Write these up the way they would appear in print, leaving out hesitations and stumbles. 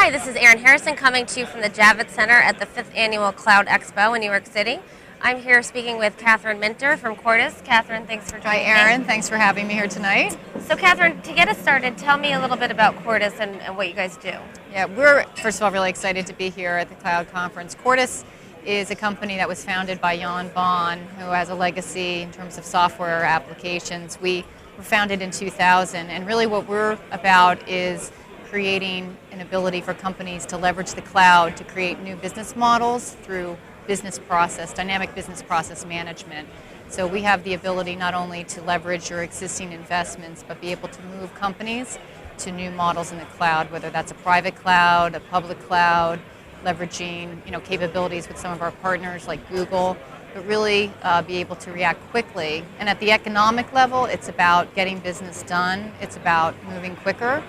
Hi, this is Erin Harrison coming to you from the Javits Center at the 5th Annual Cloud Expo in New York City. I'm here speaking with Catherine Minter from Cordys. Catherine, thanks for joining me. Hi, Erin. Thanks for having me here tonight. So, Catherine, to get us started, tell me a little bit about Quartus and what you guys do. Yeah, we're, first of all, really excited to be here at the Cloud Conference. Quartus is a company that was founded by Jan Bond, who has a legacy in terms of software applications. We were founded in 2000, and really what we're about is creating an ability for companies to leverage the cloud to create new business models through dynamic business process management. So we have the ability not only to leverage your existing investments, but be able to move companies to new models in the cloud, whether that's a private cloud, a public cloud, leveraging capabilities with some of our partners like Google, but really be able to react quickly. And at the economic level, it's about getting business done. It's about moving quicker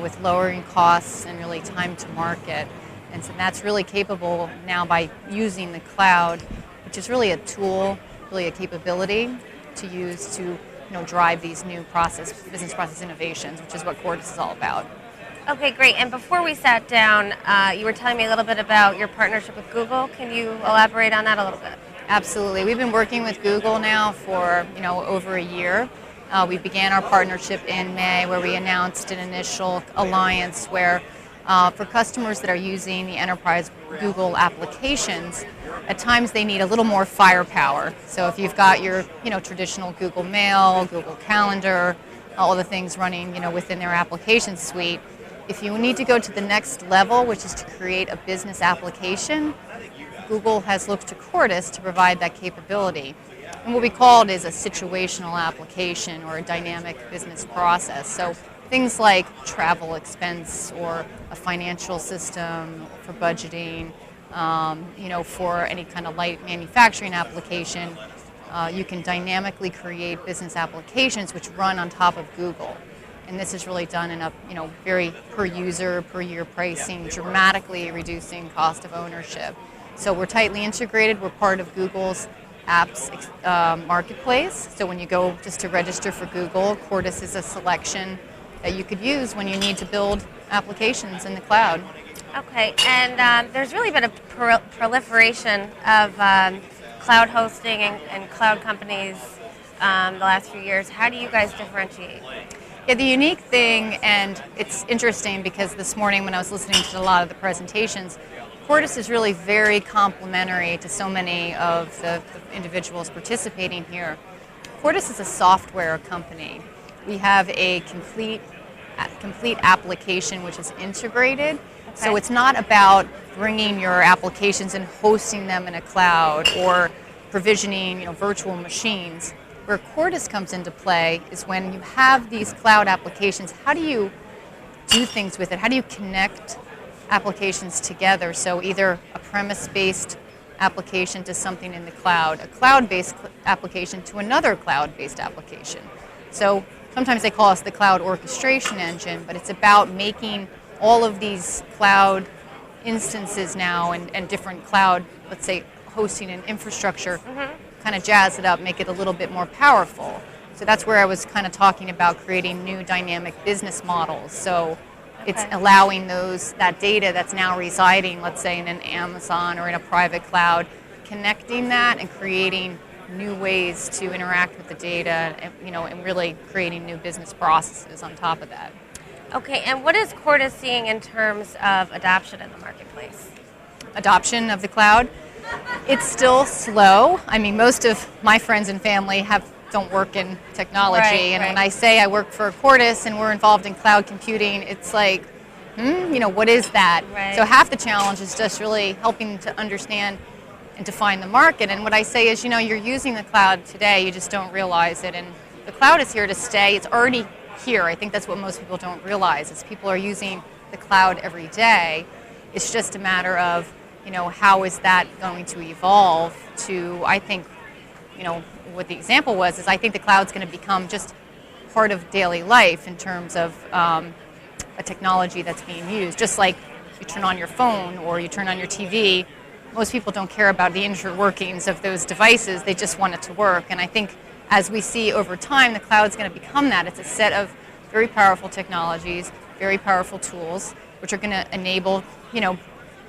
with lowering costs and really time to market. And so that's really capable now by using the cloud, which is really a tool, really a capability to use to drive these new business process innovations, which is what Cordys is all about. Okay, great. And before we sat down, you were telling me a little bit about your partnership with Google. Can you elaborate on that a little bit? Absolutely. We've been working with Google now for over a year. We began our partnership in May, where we announced an initial alliance where for customers that are using the enterprise Google applications, at times they need a little more firepower. So if you've got your traditional Google Mail, Google Calendar, all the things running within their application suite, if you need to go to the next level, which is to create a business application, Google has looked to Quartus to provide that capability. And what we call it is a situational application or a dynamic business process. So things like travel expense or a financial system for budgeting, for any kind of light manufacturing application, you can dynamically create business applications which run on top of Google. And this is really done in a very per user, per year pricing, dramatically reducing cost of ownership. So we're tightly integrated. We're part of Google's apps marketplace. So when you go just to register for Google, Quartus is a selection that you could use when you need to build applications in the cloud. Okay, and there's really been a proliferation of cloud hosting and cloud companies the last few years. How do you guys differentiate? Yeah, the unique thing, and it's interesting because this morning when I was listening to a lot of the presentations, Quartus is really very complementary to so many of the individuals participating here. Quartus is a software company. We have a complete application which is integrated. Okay. So it's not about bringing your applications and hosting them in a cloud or provisioning virtual machines. Where Quartus comes into play is when you have these cloud applications, how do you do things with it? How do you connect applications together? So either a premise-based application to something in the cloud, a cloud-based application to another cloud-based application. So sometimes they call us the cloud orchestration engine, but it's about making all of these cloud instances now and different cloud, let's say, hosting and infrastructure, kind of jazz it up, make it a little bit more powerful. So that's where I was kind of talking about creating new dynamic business models. So it's allowing that data that's now residing, let's say, in an Amazon or in a private cloud, connecting that and creating new ways to interact with the data, and really creating new business processes on top of that. Okay, and what is Quartus seeing in terms of adoption in the marketplace? Adoption of the cloud? It's still slow. I mean, most of my friends and family don't work in technology, and when I say I work for Quartus and we're involved in cloud computing, it's like, what is that? Right. So half the challenge is just really helping to understand and define the market. And what I say is, you're using the cloud today, you just don't realize it. And the cloud is here to stay. It's already here. I think that's what most people don't realize, is people are using the cloud every day. It's just a matter of, how is that going to evolve to, I think, what the example was, is I think the cloud's going to become just part of daily life in terms of a technology that's being used. Just like you turn on your phone or you turn on your TV, most people don't care about the inner workings of those devices, they just want it to work. And I think as we see over time, the cloud's going to become that. It's a set of very powerful technologies, very powerful tools, which are going to enable,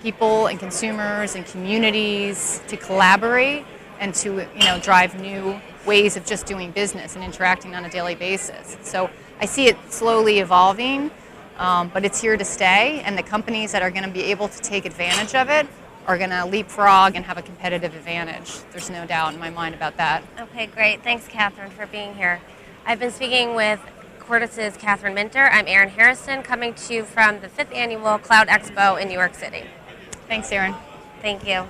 people and consumers and communities to collaborate and to, drive new ways of just doing business and interacting on a daily basis. So I see it slowly evolving, but it's here to stay, and the companies that are going to be able to take advantage of it are going to leapfrog and have a competitive advantage. There's no doubt in my mind about that. Okay, great. Thanks, Catherine, for being here. I've been speaking with Cordys' Catherine Minter. I'm Erin Harrison, coming to you from the 5th Annual Cloud Expo in New York City. Thanks, Erin. Thank you.